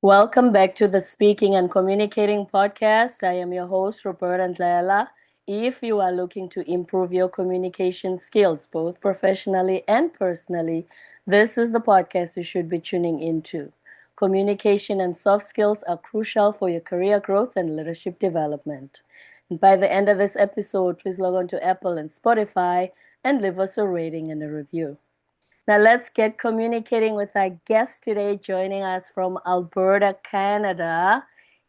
Welcome back to the Speaking and Communicating podcast. I am your host, Roberta Ndlela. If you are looking to improve your communication skills, both professionally and personally, this is the podcast you should be tuning into. Communication and soft skills are crucial for your career growth and leadership development. And by the end of this episode, please log on to Apple and Spotify and leave us a rating and a review. Now let's get communicating with our guest today, joining us from Alberta, Canada.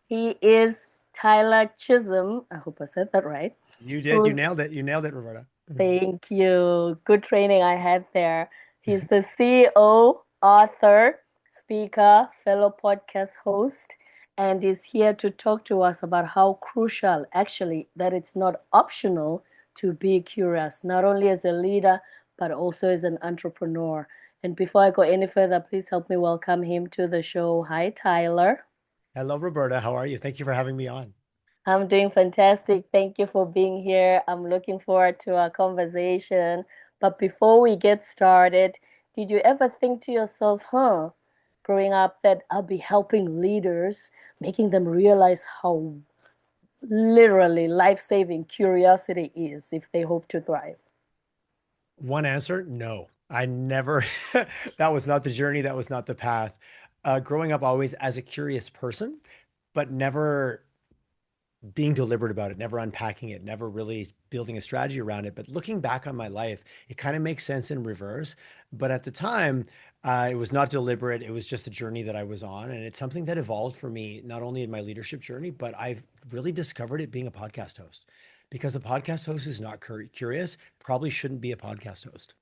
He is Tyler Chisholm. I hope I said that right. You did. You Who's, nailed it. You nailed it, Roberta. thank you. Good training I had there. He's the CEO, author, speaker, fellow podcast host, and is here to talk to us about how crucial, actually, that it's not optional to be curious, not only as a leader, but also as an entrepreneur. And before I go any further, please help me welcome him to the show. Hi, Tyler. Hello, Roberta. How are you? Thank you for having me on. I'm doing fantastic. Thank you for being here. I'm looking forward to our conversation. But before we get started, did you ever think to yourself, growing up, that I'll be helping leaders, making them realize how literally life-saving curiosity is if they hope to thrive? One answer, no. I never, that was not the journey. That was not the path. Growing up always as a curious person, but never being deliberate about it, never unpacking it, never really building a strategy around it. But looking back on my life, it kind of makes sense in reverse. But at the time, it was not deliberate. It was just a journey that I was on. And it's something that evolved for me, not only in my leadership journey, but I've really discovered it being a podcast host. Because a podcast host who's not curious probably shouldn't be a podcast host.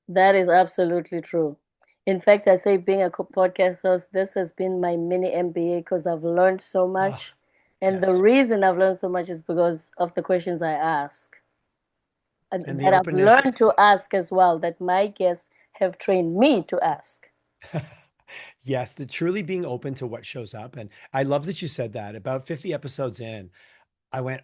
That is absolutely true. In fact, I say being a podcast host, this has been my mini MBA because I've learned so Oh, much. And the yes. reason I've learned so much is because of the questions I ask And and the that I've openness. learned to ask as well, that my guests have trained me to ask. Yes, the truly being open to what shows up. And I love that you said that. About 50 episodes in, I went,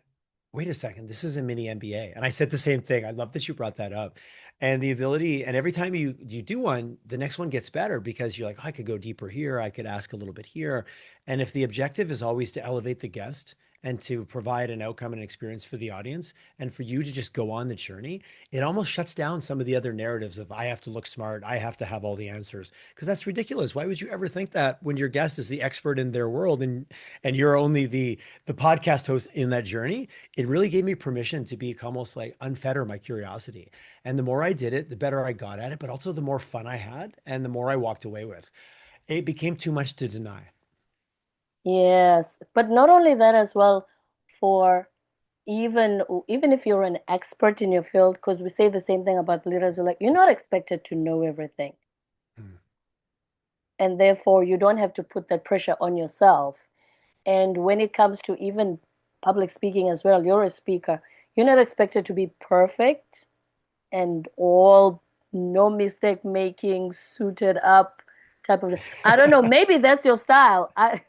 wait a second, this is a mini MBA. And I said the same thing. I love that you brought that up. And the ability, and every time you do one, the next one gets better because you're like, oh, I could go deeper here. I could ask a little bit here. And if the objective is always to elevate the guest and to provide an outcome and experience for the audience and for you to just go on the journey, it almost shuts down some of the other narratives of I have to look smart, I have to have all the answers. Because that's ridiculous. Why would you ever think that when your guest is the expert in their world and you're only the podcast host in that journey? It really gave me permission to be almost like unfetter my curiosity. And the more I did it, the better I got at it, but also the more fun I had and the more I walked away with. It became too much to deny. Yes, but not only that as well, for even if you're an expert in your field, because we say the same thing about leaders, we're like, you're not expected to know everything. Mm. And therefore you don't have to put that pressure on yourself. And when it comes to even public speaking as well, you're a speaker. You're not expected to be perfect and all no mistake making, suited up type of. I don't know. Maybe that's your style. I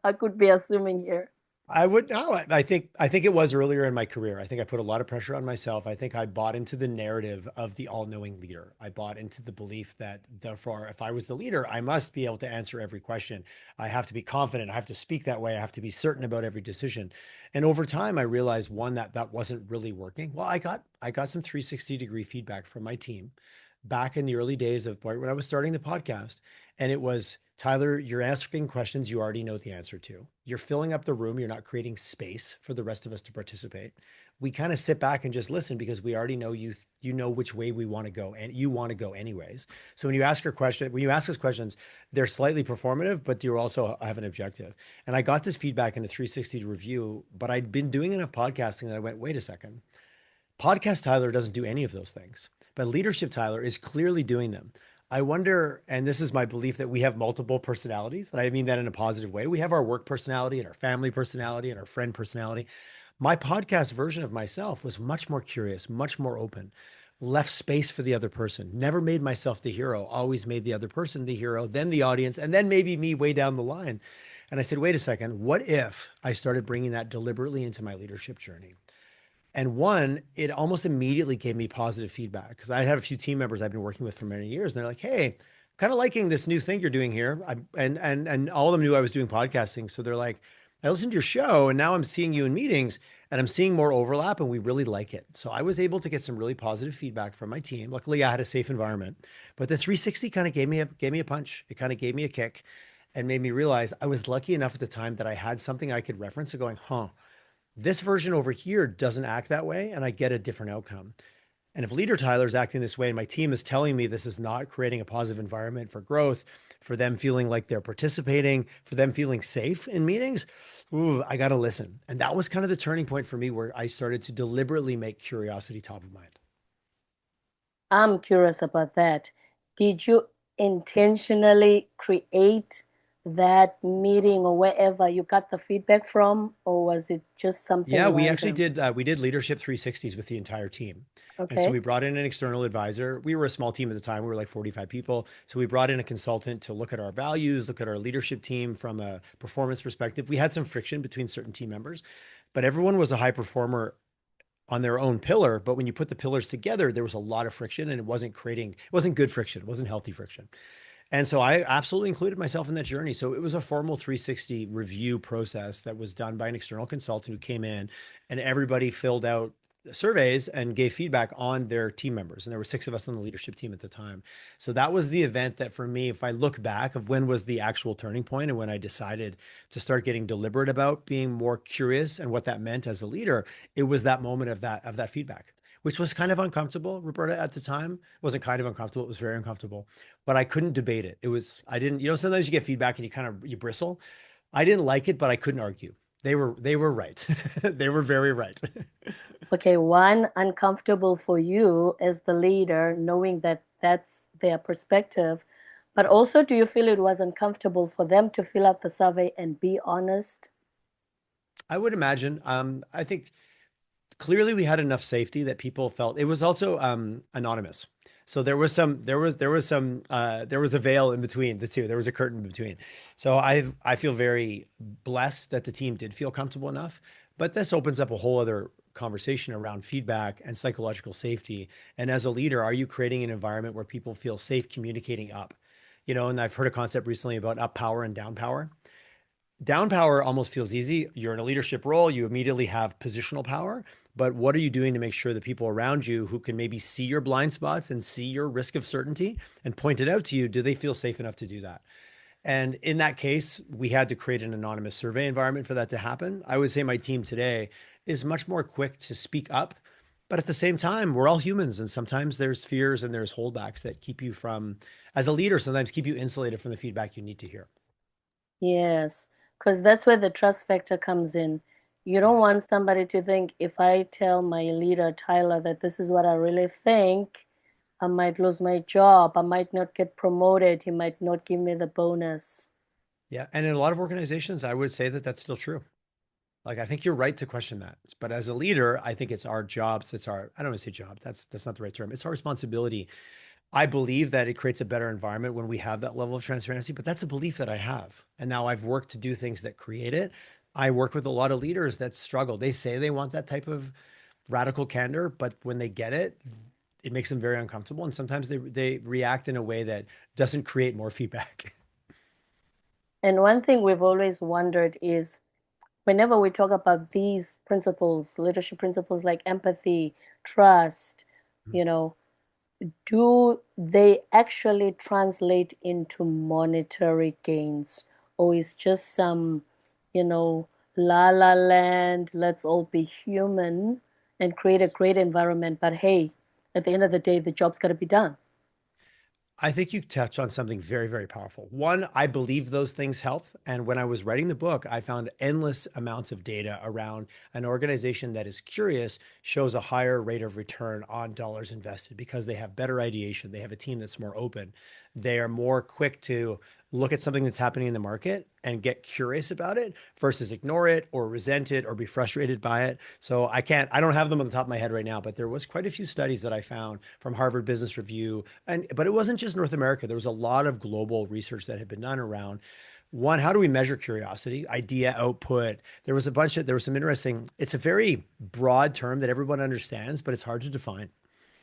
I could be assuming here. I would no, I think it was earlier in my career. I think I put a lot of pressure on myself. I think I bought into the narrative of the all-knowing leader. I bought into the belief that therefore, if I was the leader, I must be able to answer every question. I have to be confident. I have to speak that way. I have to be certain about every decision. And over time, I realized one that that wasn't really working. Well, I got some 360-degree feedback from my team back in the early days of when I was starting the podcast, and it was Tyler, you're asking questions you already know the answer to. You're filling up the room. You're not creating space for the rest of us to participate. We kind of sit back and just listen because we already know you know which way we want to go and you want to go anyways. So when you ask us questions, they're slightly performative, but you also have an objective. And I got this feedback in a 360 review, but I'd been doing enough podcasting that I went, wait a second. Podcast Tyler doesn't do any of those things, but leadership Tyler is clearly doing them. I wonder, and this is my belief that we have multiple personalities, and I mean that in a positive way. We have our work personality and our family personality and our friend personality. My podcast version of myself was much more curious, much more open, left space for the other person, never made myself the hero, always made the other person the hero, then the audience, and then maybe me way down the line. And I said, wait a second, what if I started bringing that deliberately into my leadership journey? And one, it almost immediately gave me positive feedback because I had a few team members I've been working with for many years. And they're like, hey, kind of liking this new thing you're doing here. And all of them knew I was doing podcasting. So they're like, I listened to your show and now I'm seeing you in meetings and I'm seeing more overlap and we really like it. So I was able to get some really positive feedback from my team. Luckily, I had a safe environment, but the 360 kind of gave me a punch. It kind of gave me a kick and made me realize I was lucky enough at the time that I had something I could reference and going, huh, this version over here doesn't act that way and I get a different outcome. And if leader Tyler's acting this way and my team is telling me this is not creating a positive environment for growth, for them feeling like they're participating, for them feeling safe in meetings, ooh, I got to listen. And that was kind of the turning point for me where I started to deliberately make curiosity top of mind. I'm curious about that. Did you intentionally create that meeting or wherever you got the feedback from, or was it just Yeah, something we actually random? did. We did leadership 360s with the entire team. And so Okay. we brought in an external advisor. We were a small team at the time. We were like 45 people. So we brought in a consultant to look at our values, look at our leadership team from a performance perspective. We had some friction between certain team members, but everyone was a high performer on their own pillar. But when you put the pillars together, there was a lot of friction and it wasn't good friction. It wasn't healthy friction. And so I absolutely included myself in that journey. So it was a formal 360 review process that was done by an external consultant who came in and everybody filled out surveys and gave feedback on their team members. And there were six of us on the leadership team at the time. So that was the event that for me, if I look back of when was the actual turning point and when I decided to start getting deliberate about being more curious and what that meant as a leader, it was that moment of that feedback, which was kind of uncomfortable, Roberta, at the time. It wasn't kind of uncomfortable, it was very uncomfortable, but I couldn't debate it. It was, I didn't, sometimes you get feedback and you bristle. I didn't like it, but I couldn't argue. They were right. They were very right. Okay, one, uncomfortable for you as the leader, knowing that that's their perspective. But Yes. also, do you feel it was uncomfortable for them to fill out the survey and be honest? I would imagine. I think clearly we had enough safety that people felt it was also anonymous. So there was a veil in between the two. There was a curtain in between. So I feel very blessed that the team did feel comfortable enough. But this opens up a whole other conversation around feedback and psychological safety. And as a leader, are you creating an environment where people feel safe communicating up? And I've heard a concept recently about up power and down power. Down power almost feels easy. You're in a leadership role, you immediately have positional power. But what are you doing to make sure the people around you who can maybe see your blind spots and see your risk of certainty and point it out to you, do they feel safe enough to do that? And in that case, we had to create an anonymous survey environment for that to happen. I would say my team today is much more quick to speak up. But at the same time, we're all humans. And sometimes there's fears and there's holdbacks that keep you from, as a leader, sometimes keep you insulated from the feedback you need to hear. Yes, because that's where the trust factor comes in. You don't Yes. want somebody to think if I tell my leader, Tyler, that this is what I really think, I might lose my job. I might not get promoted. He might not give me the bonus. Yeah. And in a lot of organizations, I would say that that's still true. Like, I think you're right to question that. But as a leader, I think it's our jobs. I don't want to say job. That's not the right term. It's our responsibility. I believe that it creates a better environment when we have that level of transparency, but that's a belief that I have. And now I've worked to do things that create it. I work with a lot of leaders that struggle. They say they want that type of radical candor, but when they get it, it makes them very uncomfortable. And sometimes they react in a way that doesn't create more feedback. And one thing we've always wondered is whenever we talk about these principles, leadership principles like empathy, trust, you know, do they actually translate into monetary gains? Or is just some, you know, la la land, let's all be human and create a Yes. great environment. But hey, at the end of the day, the job's got to be done. I think you touched on something very, very powerful. One, I believe those things help. And when I was writing the book, I found endless amounts of data around an organization that is curious shows a higher rate of return on dollars invested because they have better ideation. They have a team that's more open. They are more quick to look at something that's happening in the market and get curious about it versus ignore it or resent it or be frustrated by it. So I don't have them on the top of my head right now, but there was quite a few studies that I found from Harvard Business Review. But it wasn't just North America. There was a lot of global research that had been done around one, how do we measure curiosity, idea output? There was some interesting, it's a very broad term that everyone understands, but it's hard to define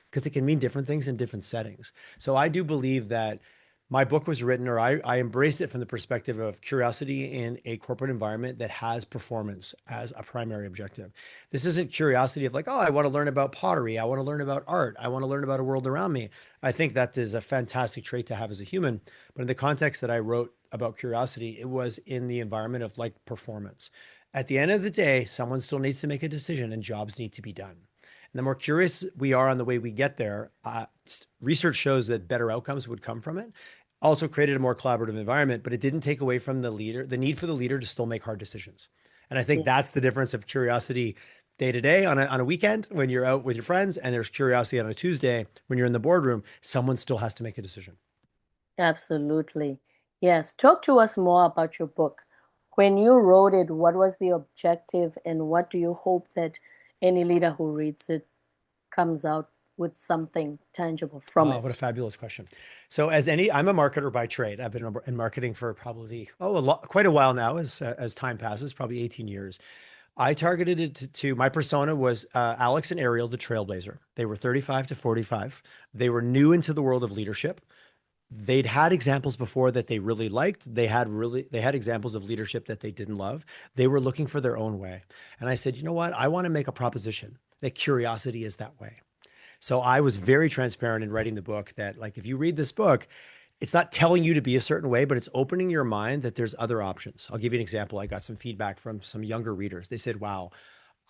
because it can mean different things in different settings. So I do believe that My book was written, or I embraced it from the perspective of curiosity in a corporate environment that has performance as a primary objective. This isn't curiosity of like, oh, I want to learn about pottery. I want to learn about art. I want to learn about a world around me. I think that is a fantastic trait to have as a human. But in the context that I wrote about curiosity, it was in the environment of like performance. At the end of the day, someone still needs to make a decision and jobs need to be done. And the more curious we are on the way we get there, research shows that better outcomes would come from it. Also created a more collaborative environment, but it didn't take away from the leader, the need for the leader to still make hard decisions. And I think that's the difference of curiosity day to day on a weekend when you're out with your friends, and there's curiosity on a Tuesday when you're in the boardroom. Someone still has to make a decision. Absolutely. Yes. Talk to us more about your book. When you wrote it, what was the objective, and what do you hope that any leader who reads it comes out with something tangible from Oh, what a it? fabulous question. So I'm a marketer by trade. I've been in marketing for probably, quite a while now as time passes, probably 18 years. I targeted it to my persona was Alex and Ariel, the Trailblazer. They were 35 to 45. They were new into the world of leadership. They'd had examples before that they really liked. They had examples of leadership that they didn't love. They were looking for their own way. And I said, you know what? I want to make a proposition that curiosity is that way. So I was very transparent in writing the book that, like, if you read this book, it's not telling you to be a certain way, but it's opening your mind that there's other options. I'll give you an example. I got some feedback from some younger readers. They said, wow,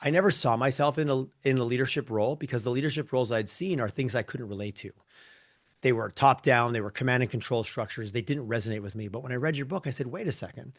I never saw myself in a leadership role because the leadership roles I'd seen are things I couldn't relate to. They were top down, they were command and control structures. They didn't resonate with me. But when I read your book, I said, wait a second.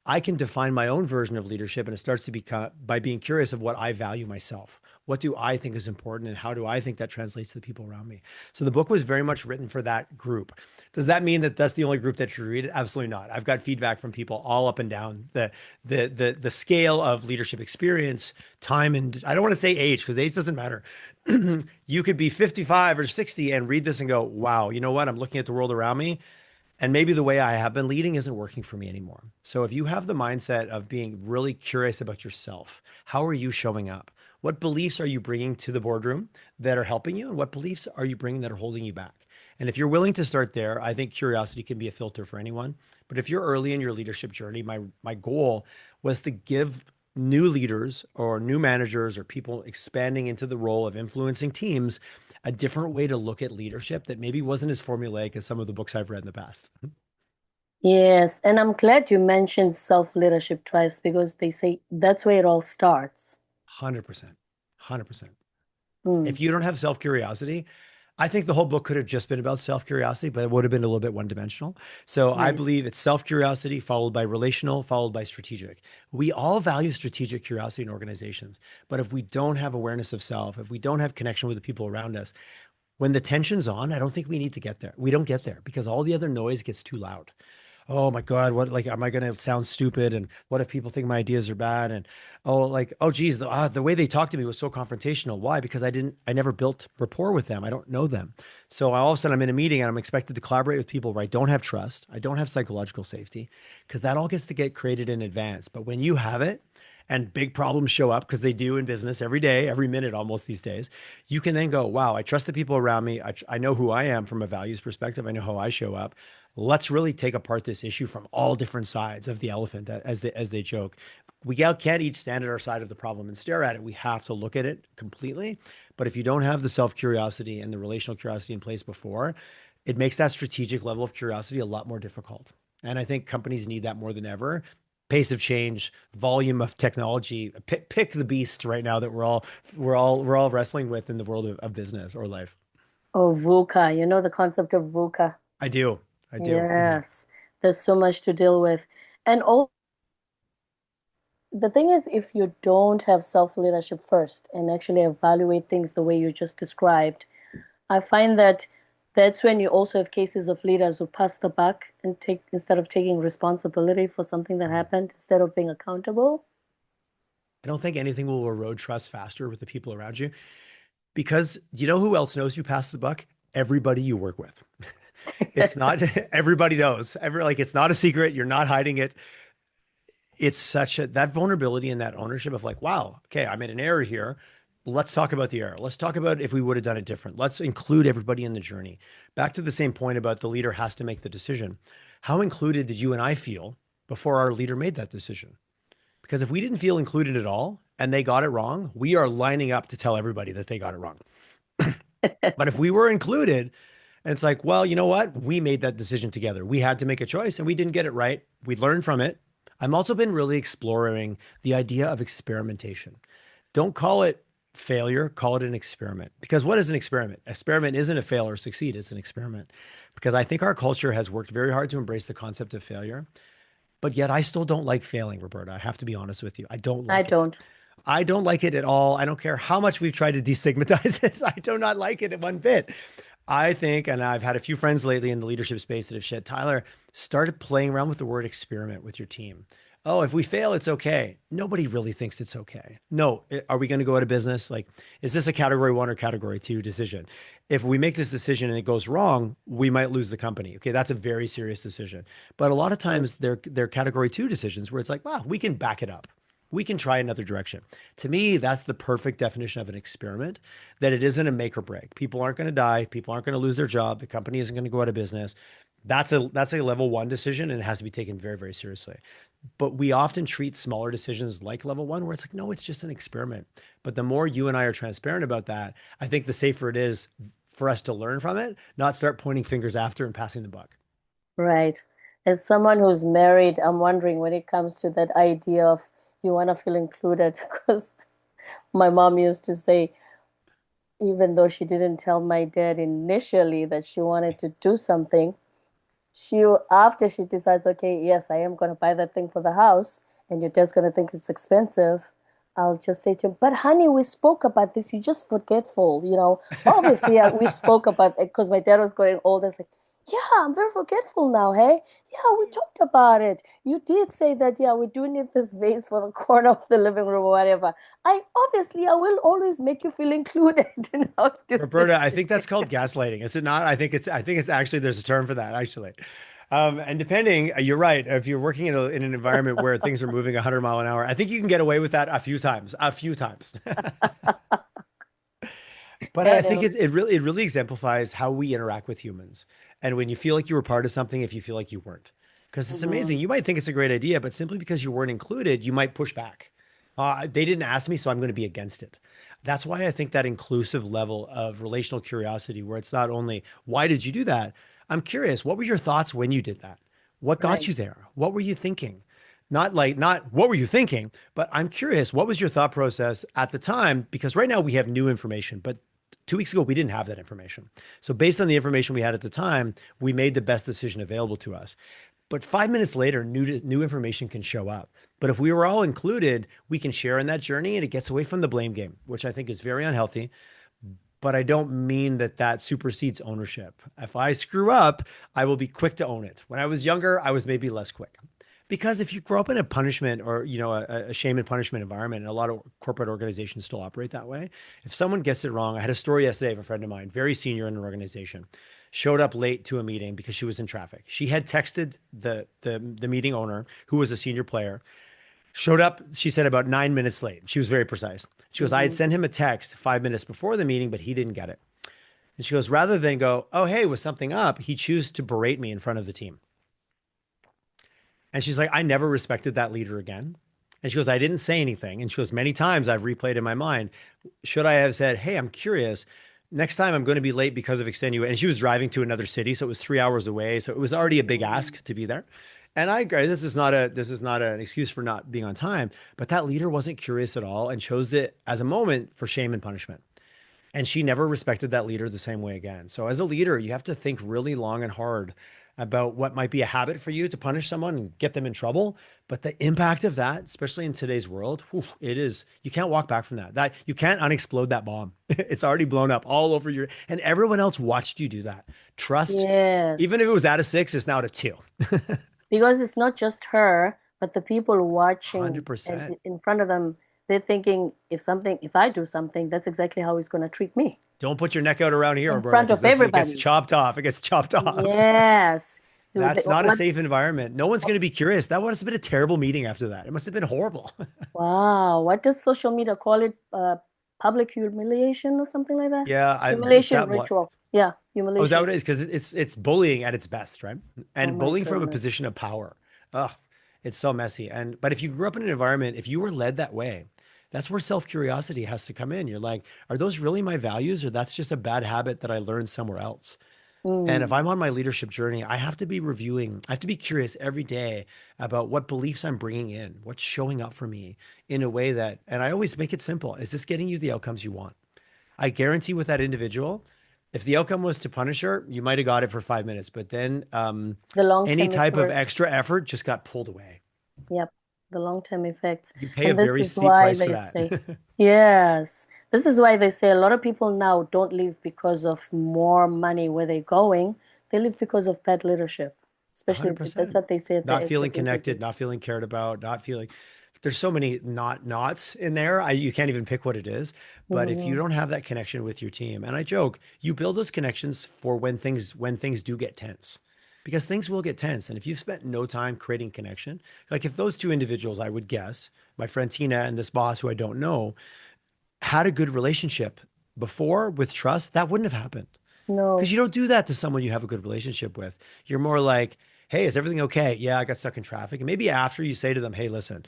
I can define my own version of leadership, and it starts to become by being curious of what I value myself. What do I think is important, and how do I think that translates to the people around me? So the book was very much written for that group. Does that mean that that's the only group that should read it? Absolutely not. I've got feedback from people all up and down the scale of leadership experience, time, and I don't want to say age because age doesn't matter. You could be 55 or 60 and read this and go, wow, you know what? I'm looking at the world around me. And maybe the way I have been leading isn't working for me anymore. So if you have the mindset of being really curious about yourself, how are you showing up? What beliefs are you bringing to the boardroom that are helping you? And what beliefs are you bringing that are holding you back? And if you're willing to start there, I think curiosity can be a filter for anyone. But if you're early in your leadership journey, my goal was to give new leaders or new managers or people expanding into the role of influencing teams a different way to look at leadership that maybe wasn't as formulaic as some of the books I've read in the past. Yes, and I'm glad you mentioned self-leadership twice because they say that's where it all starts. 100%. 100%. Mm, If you don't have self curiosity, I think the whole book could have just been about self curiosity, but it would have been a little bit one dimensional. So I right. believe it's self curiosity followed by relational, followed by strategic. We all value strategic curiosity in organizations, but if we don't have awareness of self, if we don't have connection with the people around us, when the tension's on, I don't think we need to get there. We don't get there because all the other noise gets too loud. Oh my God, what, like, am I going to sound stupid? And what if people think my ideas are bad? And oh, like, oh geez, the way they talked to me was so confrontational. Why? Because I never built rapport with them. I don't know them. So all of a sudden I'm in a meeting and I'm expected to collaborate with people where I don't have trust. I don't have psychological safety because that all gets to get created in advance. But when you have it, and big problems show up because they do in business every day, every minute, almost these days. You can then go, wow, I trust the people around me. I know who I am from a values perspective. I know how I show up. Let's really take apart this issue from all different sides of the elephant, as they joke. We can't each stand at our side of the problem and stare at it. We have to look at it completely. But if you don't have the self curiosity and the relational curiosity in place before, it makes that strategic level of curiosity a lot more difficult. And I think companies need that more than ever. Pace of change, volume of technology, pick the beast right now that we're all wrestling with in the world of business or life. Oh, VUCA, you know the concept of VUCA. I do. I do. Mhm. Yes, there's so much to deal with. And all the thing is, if you don't have self-leadership first and actually evaluate things the way you just described, I find that that's when you also have cases of leaders who pass the buck and take instead of taking responsibility for something that happened, instead of being accountable. I don't think anything will erode trust faster with the people around you because you know who else knows you passed the buck? Everybody you work with. It's not everybody knows. It's not a secret. You're not hiding it. It's such that vulnerability and that ownership of like, wow, okay, I made an error here. Let's talk about the error. Let's talk about if we would have done it different. Let's include everybody in the journey. Back to the same point about the leader has to make the decision. How included did you and I feel before our leader made that decision? Because if we didn't feel included at all and they got it wrong, we are lining up to tell everybody that they got it wrong. But if we were included, and it's like, well, you know what? We made that decision together. We had to make a choice and we didn't get it right. We learned from it. I've also been really exploring the idea of experimentation. Don't call it failure, call it an experiment. Because what is an experiment? Experiment isn't a fail or succeed, it's an experiment. Because I think our culture has worked very hard to embrace the concept of failure. But yet I still don't like failing, Roberta. I have to be honest with you. I don't I like it. don't. I don't like it at all. I don't care how much we've tried to destigmatize it. I do not like it one bit. I think, and I've had a few friends lately in the leadership space that have said, Tyler, started playing around with the word experiment with your team. Oh, if we fail, it's okay. Nobody really thinks it's okay. No, are we going to go out of business? Like, is this a category one or category two decision? If we make this decision and it goes wrong, we might lose the company. Okay, that's a very serious decision. But a lot of times Yes. they're category two decisions where it's like, wow, we can back it up. We can try another direction. To me, that's the perfect definition of an experiment, that it isn't a make or break. People aren't going to die. People aren't going to lose their job. The company isn't going to go out of business. That's a level one decision and it has to be taken very, very seriously. But we often treat smaller decisions like level one, where it's like, no, it's just an experiment. But the more you and I are transparent about that, I think the safer it is for us to learn from it, not start pointing fingers after and passing the buck. Right. As someone who's married, I'm wondering when it comes to that idea of you want to feel included, because my mom used to say, even though she didn't tell my dad initially that she wanted to do something, she after she decides, okay, yes, I am going to buy that thing for the house, and your dad's going to think it's expensive. I'll just say to him, but honey, we spoke about this. You're just forgetful, you know. Obviously, we spoke about it because my dad was going older. It's like, yeah, I'm very forgetful now. Hey, yeah, we talked about it. You did say that, yeah, we do need this vase for the corner of the living room or whatever. I will always make you feel included in our Roberta, I decision. think that's called gaslighting. Is it not? I think it's actually, there's a term for that actually. And depending, you're right. If you're working in an environment where things are moving 100 mile an hour, I think you can get away with that a few times. But I think And it really exemplifies how we interact with humans. And when you feel like you were part of something, if you feel like you weren't, because it's mhm, amazing. You might think it's a great idea, but simply because you weren't included, you might push back. They didn't ask me, so I'm going to be against it. That's why I think that inclusive level of relational curiosity, where it's not only, why did you do that? I'm curious, what were your thoughts when you did that? What got right. you there? What were you thinking? Not what were you thinking, but I'm curious, what was your thought process at the time? Because right now we have new information, but 2 weeks ago we didn't have that information. So based on the information we had at the time, we made the best decision available to us. But 5 minutes later, new information can show up. But if we were all included, we can share in that journey and it gets away from the blame game, which I think is very unhealthy. But I don't mean that that supersedes ownership. If I screw up, I will be quick to own it. When I was younger, I was maybe less quick. Because if you grow up in a punishment or a shame and punishment environment, and a lot of corporate organizations still operate that way, if someone gets it wrong, I had a story yesterday of a friend of mine, very senior in an organization, showed up late to a meeting because she was in traffic. She had texted the meeting owner, who was a senior player, showed up, she said, about 9 minutes late. She was very precise. She goes, I had Mhm. sent him a text 5 minutes before the meeting, but he didn't get it. And she goes, rather than go, oh, hey, was something up? He chose to berate me in front of the team. And she's like, I never respected that leader again. And she goes, I didn't say anything. And she goes, many times I've replayed in my mind, should I have said, hey, I'm curious. Next time I'm going to be late because of extenuation. And she was driving to another city, so it was 3 hours away. So it was already a big Mhm. ask to be there. And I agree, this is not an excuse for not being on time, but that leader wasn't curious at all and chose it as a moment for shame and punishment. And she never respected that leader the same way again. So as a leader, you have to think really long and hard about what might be a habit for you to punish someone and get them in trouble. But the impact of that, especially in today's world, whew, it is, you can't walk back from that. That you can't unexplode that bomb. It's already blown up all over your, and everyone else watched you do that. Trust, Yes. even if it was at a 6, it's now at a 2. Because it's not just her, but the people watching and 100%. in front of them, they're thinking if I do something, that's exactly how he's going to treat me Don't put your neck out around here, in Roberta, front because of this it gets everybody. chopped off. It gets chopped off. Yes. That's not a What? safe environment. No one's going to be curious. That must have been a terrible meeting after that. It must have been horrible. Wow. What does social media call it? public humiliation or something like that. Yeah, Humiliation ritual. Yeah, oh, is that humiliation. what it is? Because it's bullying at its best, right? Oh And my bullying from a goodness. position of power. Ugh, it's so messy. And but if you grew up in an environment, if you were led that way, that's where self-curiosity has to come in. You're like, are those really my values, or that's just a bad habit that I learned somewhere else? And if Mm, I'm on my leadership journey, I have to be reviewing, I have to be curious every day about what beliefs I'm bringing in, what's showing up for me in a way that, and I always make it simple. Is this getting you the outcomes you want? I guarantee with that individual, if the outcome was to punish her, you might have got it for 5 minutes, but then the any long-term type of effects. extra effort just got pulled away. Yep, the long-term effects. You pay a And this very is steep why price for they that. say, yes, this is why they say a lot of people now don't leave because of more money where they're going. They leave because of bad leadership. Especially that's 100%. what they say at the Not feeling exit connected, interviews. not feeling cared about, not feeling there's so many knots in there. You can't even pick what it is. But if you Hmm. don't have that connection with your team, and I joke, you build those connections for when things do get tense. Because things will get tense. And if you've spent no time creating connection, like if those two individuals, I would guess, my friend Tina and this boss who I don't know, had a good relationship before with trust, that wouldn't have happened. Because No, you don't do that to someone you have a good relationship with. You're more like, hey, is everything okay? Yeah, I got stuck in traffic. And maybe after you say to them, hey, listen,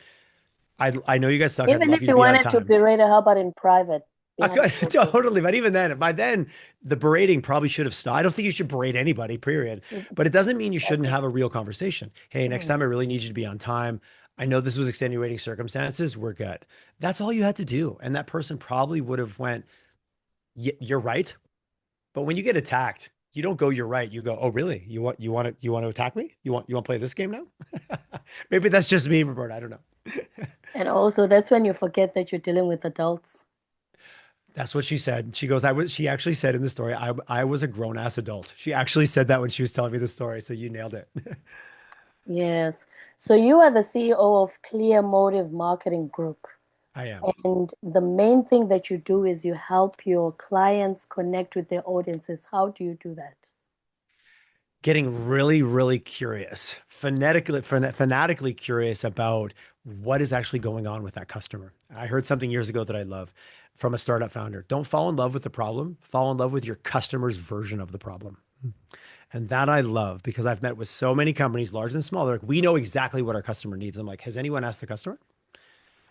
I know you got stuck. I'd even love if you to you be on wanted to time. berate her, how about in private, behind closed doors? Totally. But even then, by then, the berating probably should have stopped. I don't think you should berate anybody, period. But it doesn't mean you shouldn't Exactly. have a real conversation. Hey, next time I Hmm. really need you to be on time. I know this was extenuating circumstances. We're good. That's all you had to do. And that person probably would have went, you're right. But when you get attacked, you don't go, you're right. You go, oh, really? You want to attack me? You want to play this game now? Maybe that's just me, Roberta. I don't know. And also, that's when you forget that you're dealing with adults. That's what she said. She goes, she actually said in the story, I was a grown ass adult. She actually said that when she was telling me the story. So you nailed it. Yes. So you are the CEO of Clear Motive Marketing Group. I am And the main thing that you do is you help your clients connect with their audiences. How do you do that? getting really, really curious, fanatically curious about what is actually going on with that customer. I heard something years ago that I love from a startup founder. Don't fall in love with the problem, fall in love with your customer's version of the problem. And that I love because I've met with so many companies, large and small. They're like, we know exactly what our customer needs. I'm like, has anyone asked the customer?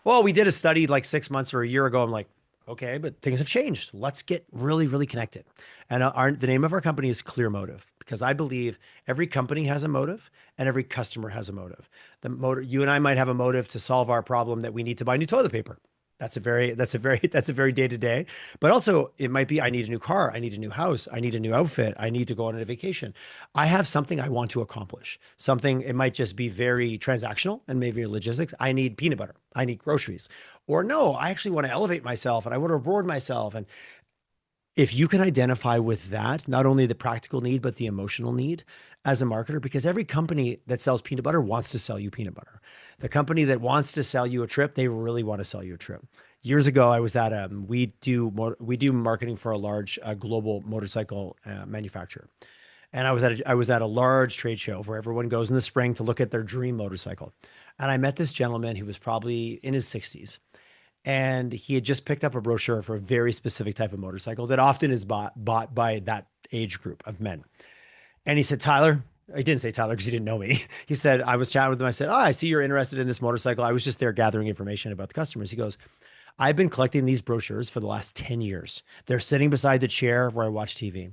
Well, we did a study like 6 months or a year ago. I'm like, okay, but things have changed. Let's get really, really connected. And the name of our company is Clear Motive because I believe every company has a motive and every customer has a motive. The motive, you and I might have a motive to solve our problem that we need to buy new toilet paper. That's a very day to day. But also, it might be I need a new car, I need a new house, I need a new outfit, I need to go on a vacation. I have something I want to accomplish. Something it might just be very transactional and maybe logistics. I need peanut butter, I need groceries, or no, I actually want to elevate myself and I want to reward myself. And if you can identify with that, not only the practical need, but the emotional need as a marketer, because every company that sells peanut butter wants to sell you peanut butter. The company that wants to sell you a trip, they really want to sell you a trip. Years ago, I was at we do marketing for a large global motorcycle manufacturer, and I was at a large trade show where everyone goes in the spring to look at their dream motorcycle, and I met this gentleman who was probably in his 60s, and he had just picked up a brochure for a very specific type of motorcycle that often is bought by that age group of men. And he said, Tyler, he didn't say Tyler because he didn't know me. He said, I was chatting with him. I said, oh, I see you're interested in this motorcycle. I was just there gathering information about the customers. He goes, I've been collecting these brochures for the last 10 years. They're sitting beside the chair where I watch TV.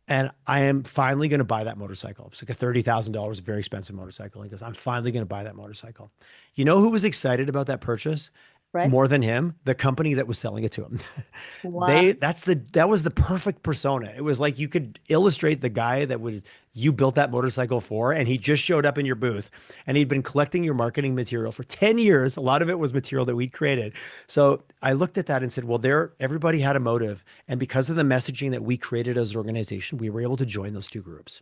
And I am finally going to buy that motorcycle. It's like a $30,000, very expensive motorcycle. He goes, I'm finally going to buy that motorcycle. You know who was excited about that purchase? Right? More than him, the company that was selling it to him. Wow. That was the perfect persona. It was like you could illustrate the guy that would you built that motorcycle for, and he just showed up in your booth, and he'd been collecting your marketing material for 10 years. A lot of it was material that we'd created. So I looked at that and said, well, everybody had a motive. And because of the messaging that we created as an organization, we were able to join those two groups.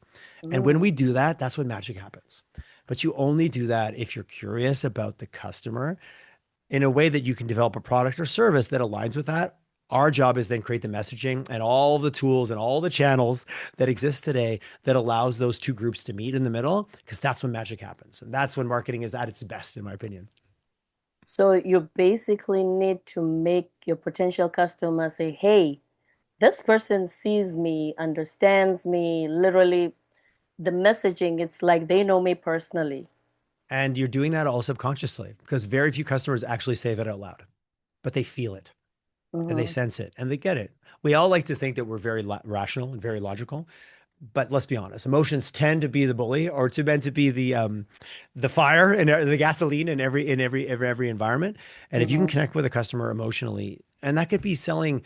And when Mm. we do that, that's when magic happens. But you only do that if you're curious about the customer in a way that you can develop a product or service that aligns with that. Our job is then create the messaging and all the tools and all the channels that exist today that allows those two groups to meet in the middle, because that's when magic happens. And that's when marketing is at its best, in my opinion. So you basically need to make your potential customer say, hey, this person sees me, understands me, literally the messaging, it's like they know me personally. And you're doing that all subconsciously because very few customers actually say that out loud, but they feel it and they Mm-hmm. sense it and they get it. We all like to think that we're very rational and very logical, but let's be honest, emotions tend to be the bully or to meant to be the fire and the gasoline in every environment. And if you can Mm-hmm. connect with a customer emotionally, and that could be selling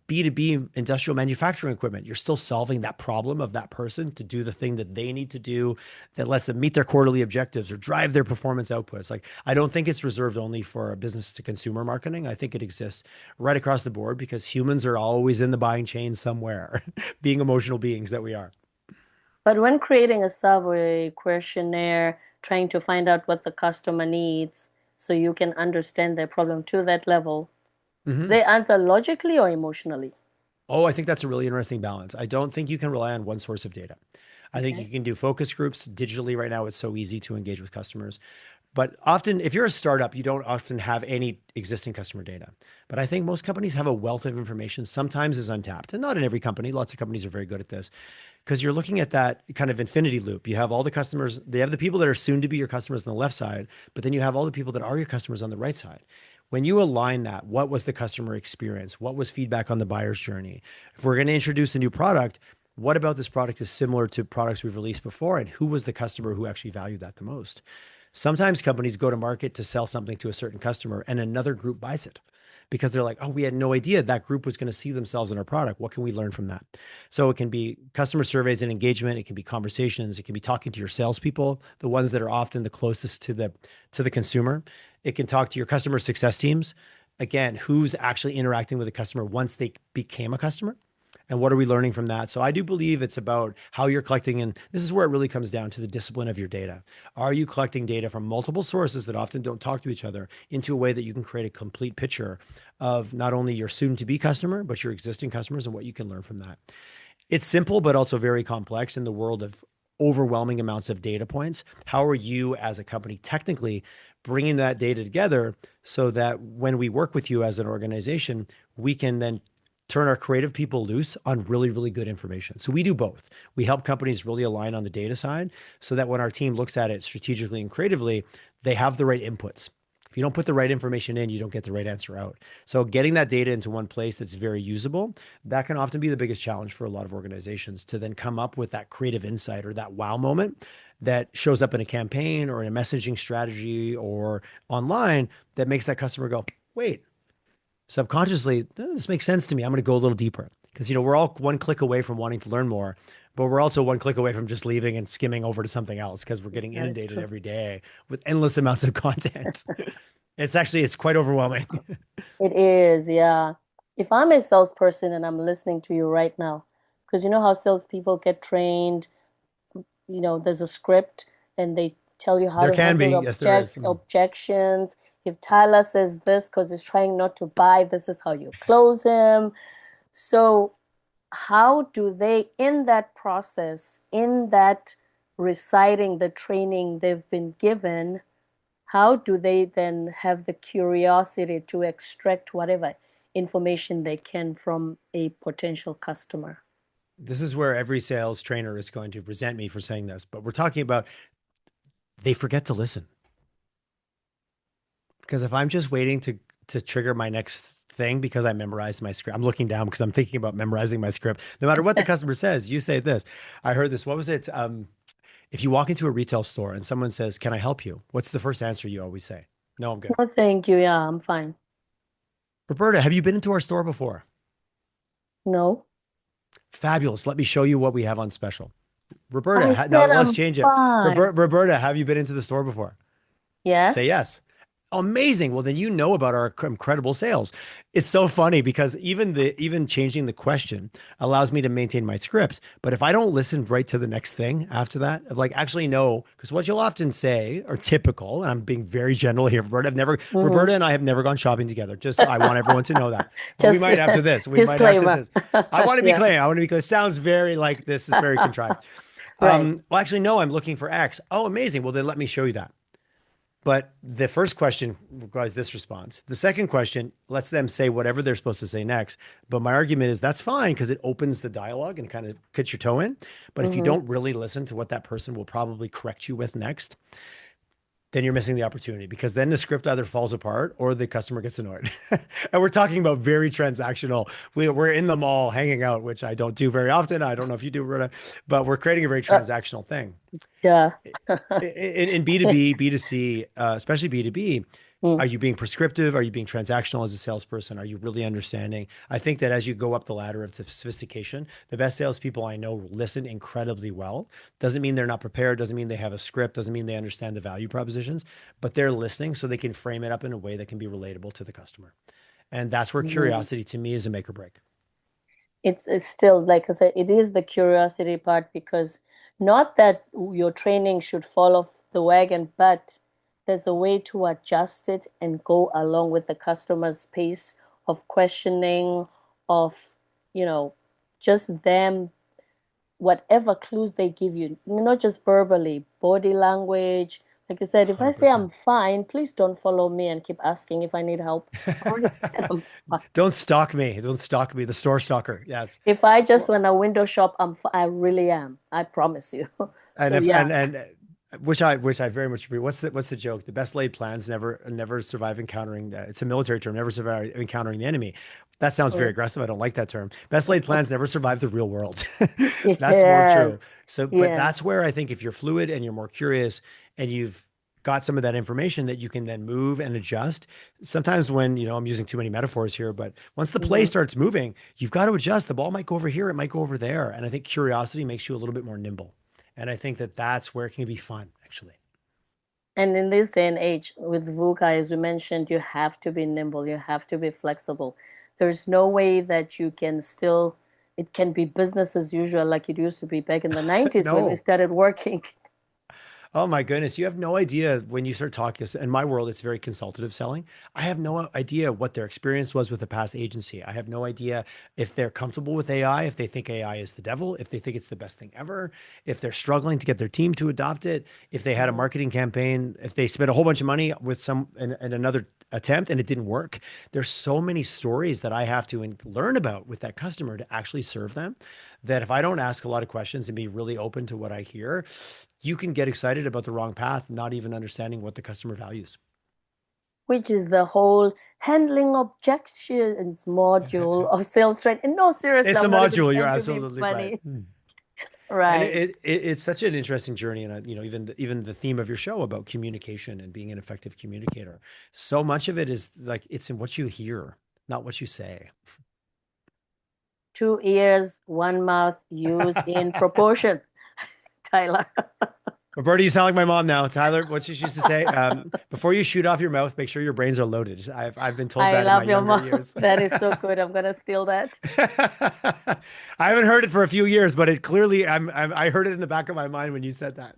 B2B industrial manufacturing equipment, you're still solving that problem of that person to do the thing that they need to do that lets them meet their quarterly objectives or drive their performance outputs. Like, I don't think it's reserved only for business to consumer marketing. I think it exists right across the board because humans are always in the buying chain somewhere, being emotional beings that we are. But when creating a survey questionnaire, trying to find out what the customer needs so you can understand their problem to that level, Mm-hmm. they answer logically or emotionally. Oh, I think that's a really interesting balance. I don't think you can rely on one source of data. I think Okay. you can do focus groups digitally right now. It's so easy to engage with customers. But often, if you're a startup, you don't often have any existing customer data. But I think most companies have a wealth of information, sometimes is untapped. And not in every company. Lots of companies are very good at this because you're looking at that kind of infinity loop. You have all the customers, they have the people that are soon to be your customers on the left side, but then you have all the people that are your customers on the right side. When you align that, what was the customer experience? What was feedback on the buyer's journey? If we're going to introduce a new product, what about this product is similar to products we've released before? And who was the customer who actually valued that the most? Sometimes companies go to market to sell something to a certain customer and another group buys it because they're like, oh, we had no idea that group was going to see themselves in our product. What can we learn from that? So it can be customer surveys and engagement. It can be conversations. It can be talking to your salespeople, the ones that are often the closest to the consumer. It can talk to your customer success teams. Again, who's actually interacting with the customer once they became a customer? And what are we learning from that? So I do believe it's about how you're collecting, and this is where it really comes down to the discipline of your data. Are you collecting data from multiple sources that often don't talk to each other into a way that you can create a complete picture of not only your soon to be customer, but your existing customers and what you can learn from that? It's simple, but also very complex in the world of overwhelming amounts of data points. How are you as a company technically bringing that data together so that when we work with you as an organization, we can then turn our creative people loose on really, really good information. So we do both. We help companies really align on the data side so that when our team looks at it strategically and creatively, they have the right inputs. If you don't put the right information in, you don't get the right answer out. So getting that data into one place that's very usable, that can often be the biggest challenge for a lot of organizations to then come up with that creative insight or that wow moment that shows up in a campaign or in a messaging strategy or online that makes that customer go, wait, subconsciously, this makes sense to me. I'm going to go a little deeper because, we're all one click away from wanting to learn more, but we're also one click away from just leaving and skimming over to something else because we're getting That is inundated true. every day with endless amounts of content. It's quite overwhelming. It is, yeah. If I'm a salesperson and I'm listening to you right now, because you know how salespeople get trained, there's a script and they tell you how There to can be, handle yes, there is. objections. If Tyler says this because he's trying not to buy, this is how you close him. So, how do they, in that process, in that reciting the training they've been given, how do they then have the curiosity to extract whatever information they can from a potential customer? This is where every sales trainer is going to resent me for saying this, but we're talking about they forget to listen. Because if I'm just waiting to trigger my next thing because I memorized my script, I'm looking down because I'm thinking about memorizing my script. No matter what the customer says, you say this. I heard this. What was it? If you walk into a retail store and someone says, "Can I help you?" What's the first answer you always say? No, I'm good. No, thank you. Yeah, I'm fine. Roberta, have you been into our store before? No, Fabulous. Let me show you what we have on special. I Roberta, now said let's I'm change it. fine. Roberta, have you been into the store before? Say Yes. yes. Amazing. Well, then you know about our incredible sales. It's so funny because even changing the question allows me to maintain my script. But if I don't listen right to the next thing after that, like actually know, because what you'll often say are typical, and I'm being very general here, Mm-hmm. Roberta and I have never gone shopping together. Just I want everyone to know that. But we Just might after this. We might after disclaimer. this. I want to be Yeah, clear. I want to be clear. It sounds very like this is very contrived. right. Well, actually, no, I'm looking for X. Oh, amazing. Well, then let me show you that. But the first question requires this response. The second question lets them say whatever they're supposed to say next. But my argument is that's fine because it opens the dialogue and kind of puts your toe in. But if you Mm-hmm. don't really listen to what that person will probably correct you with next, then you're missing the opportunity because then the script either falls apart or the customer gets annoyed. And we're talking about very transactional. We're in the mall hanging out, which I don't do very often. I don't know if you do, Rhoda, but we're creating a very Uh, transactional thing. Duh. In B2B, B2C, especially B2B, Mm. are you being prescriptive? Are you being transactional as a salesperson? Are you really understanding? I think that as you go up the ladder of sophistication, the best salespeople I know listen incredibly well. Doesn't mean they're not prepared, doesn't mean they have a script, doesn't mean they understand the value propositions, but they're listening so they can frame it up in a way that can be relatable to the customer. And that's where Mhm. curiosity to me is a make or break. It's still, like I said, it is the curiosity part, because not that your training should fall off the wagon, but there's a way to adjust it and go along with the customer's pace of questioning, of, you know, just them, whatever clues they give you, not just verbally, body language. Like I said, if I say I'm 100%. fine, please don't follow me and keep asking if I need help. I already said I'm fine. Don't stalk me. Don't stalk me. The store stalker. Yes. If I just Well, want to window shop, I really am. I promise you. and So if yeah. and which I very much agree. What's the joke? The best laid plans never survive encountering. It's a military term. Never survive encountering the enemy. That sounds very Mm. aggressive. I don't like that term. Best laid plans never survive the real world. That's more true. Yes. So, but that's Yes. where I think if you're fluid and you're more curious and you've got some of that information that you can then move and adjust. Sometimes when, I'm using too many metaphors here, but once the play Hmm. starts moving, you've got to adjust. The ball might go over here, it might go over there. And I think curiosity makes you a little bit more nimble. And I think that that's where it can be fun, actually. And in this day and age, with VUCA, as we mentioned, you have to be nimble, you have to be flexible. There's no way that you can still, it can be business as usual like it used to be back in the 90s when we No. started working. Oh my goodness. You have no idea when you start talking. In my world, it's very consultative selling. I have no idea what their experience was with a past agency. I have no idea if they're comfortable with AI, if they think AI is the devil, if they think it's the best thing ever, if they're struggling to get their team to adopt it, if they had a Mhm. marketing campaign, if they spent a whole bunch of money with in another attempt and it didn't work. There's so many stories that I have to learn about with that customer to actually serve them that if I don't ask a lot of questions and be really open to what I hear, you can get excited about the wrong path, not even understanding what the customer values. Which is the whole handling objections module of sales training. No, seriously, It's a I'm not even module. You're trying to be absolutely right. funny. And Right. it's such an interesting journey, and even the theme of your show about communication and being an effective communicator. So much of it is like it's in what you hear, not what you say. Two ears, one mouth, use in proportion, Tyler. Roberta, you sound like my mom now. Tyler, what she used to say, before you shoot off your mouth, make sure your brains are loaded. I've been told I that in my love your younger mom. years. That is so good. I'm gonna steal that. I haven't heard it for a few years, but it clearly I heard it in the back of my mind when you said that.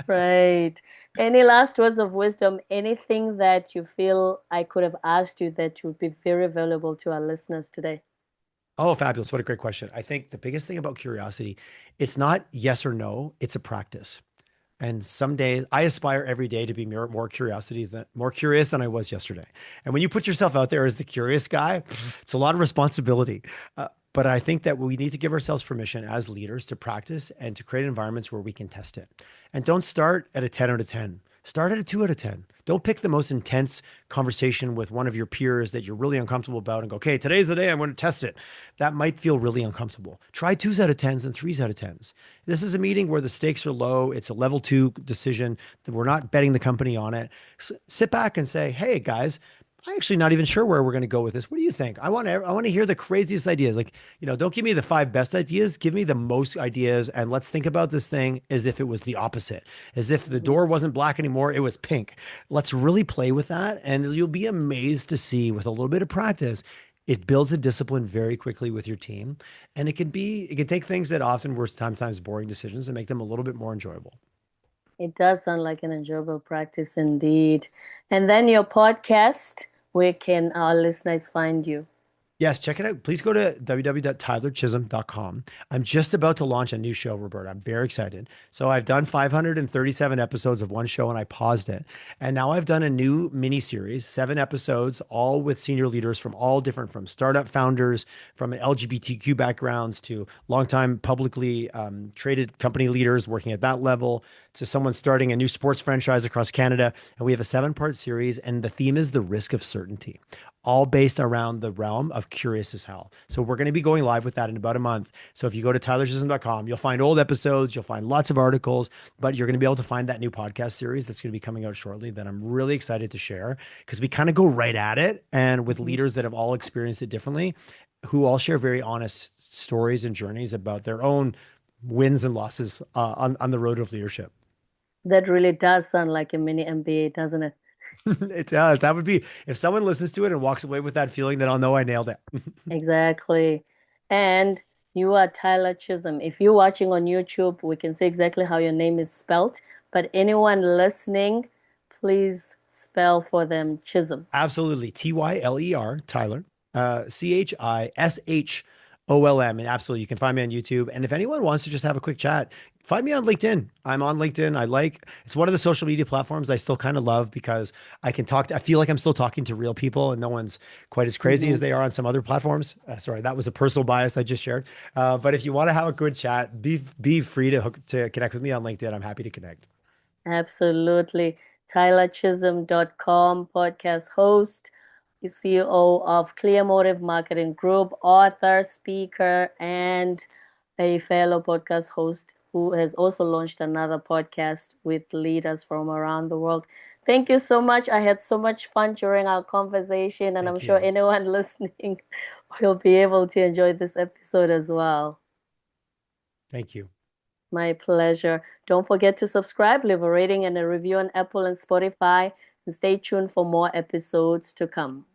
Right. Any last words of wisdom? Anything that you feel I could have asked you that would be very valuable to our listeners today? Oh, fabulous. What a great question. I think the biggest thing about curiosity, it's not yes or no, it's a practice. And some days I aspire every day to be more curious than I was yesterday. And when you put yourself out there as the curious guy, it's a lot of responsibility. But I think that we need to give ourselves permission as leaders to practice and to create environments where we can test it. And don't start at a 10 out of 10. Start at a 2 out of 10. Don't pick the most intense conversation with one of your peers that you're really uncomfortable about and go, okay, today's the day I'm going to test it. That might feel really uncomfortable. Try 2s out of 10s and 3s out of 10s. This is a meeting where the stakes are low. It's a level 2 decision. We're not betting the company on it. Sit back and say, hey, guys, I'm actually not even sure where we're going to go with this. What do you think? I want to hear the craziest ideas. Like, don't give me the 5 best ideas. Give me the most ideas, and let's think about this thing as if it was the opposite, as if the Mhm. door wasn't black anymore, it was pink. Let's really play with that, and you'll be amazed to see with a little bit of practice, it builds a discipline very quickly with your team, and it can take things that often were sometimes boring decisions and make them a little bit more enjoyable. It does sound like an enjoyable practice indeed. And then your podcast, where can our listeners find you? Yes, check it out. Please go to www.tylerchisholm.com. I'm just about to launch a new show, Roberta. I'm very excited. So I've done 537 episodes of one show and I paused it. And now I've done a new mini series, 7 episodes, all with senior leaders from all different, from startup founders, from LGBTQ backgrounds to longtime publicly traded company leaders working at that level, to someone starting a new sports franchise across Canada. And we have a 7-part series, and the theme is the risk of certainty, all based around the realm of curious as hell. So we're going to be going live with that in about a month. So if you go to tylerchisholm.com, you'll find old episodes, you'll find lots of articles, but you're going to be able to find that new podcast series that's going to be coming out shortly that I'm really excited to share, because we kind of go right at it, and with Mhm. leaders that have all experienced it differently, who all share very honest stories and journeys about their own wins and losses on the road of leadership. That really does sound like a mini MBA, doesn't it? It does. That would be, if someone listens to it and walks away with that feeling, then I'll know I nailed it. Exactly. And you are Tyler Chisholm. If you're watching on YouTube, we can see exactly how your name is spelt. But anyone listening, please spell for them Chisholm. Absolutely. Tyler, Tyler, Chisholm. And absolutely, you can find me on YouTube. And if anyone wants to just have a quick chat, find me on LinkedIn. I'm on LinkedIn. It's one of the social media platforms I still kind of love, because I feel like I'm still talking to real people and no one's quite as crazy Hmm. as they are on some other platforms. Sorry, that was a personal bias I just shared. But if you want to have a good chat, be free to connect with me on LinkedIn. I'm happy to connect. Absolutely. TylerChisholm.com, podcast host, CEO of Clearmotive Marketing Group, author, speaker, and a fellow podcast host who has also launched another podcast with leaders from around the world. Thank you so much. I had so much fun during our conversation, and I'm Thank sure you. anyone listening will be able to enjoy this episode as well. Thank you. My pleasure. Don't forget to subscribe, leave a rating and a review on Apple and Spotify, and stay tuned for more episodes to come.